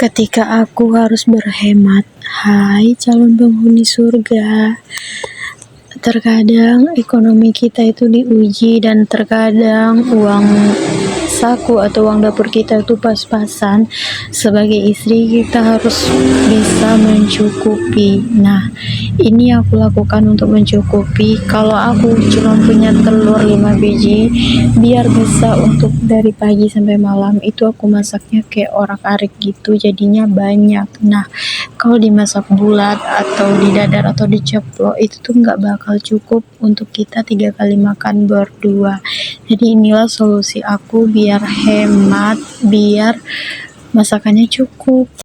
Ketika aku harus berhemat, hai calon penghuni surga. Terkadang ekonomi kita itu diuji dan terkadang uang saku atau uang dapur kita itu pas-pasan. Sebagai istri kita harus bisa mencukupi. Nah, ini aku lakukan untuk mencukupi. Kalau aku cuma punya telur 5 biji, biar bisa untuk dari pagi sampai malam itu aku masaknya kayak orak-arik gitu, jadinya banyak. Nah, kalau dimasak bulat atau didadar atau diceplok itu tuh nggak bakal cukup untuk kita 3 kali makan berdua. Jadi inilah solusi aku biar hemat, biar masakannya cukup.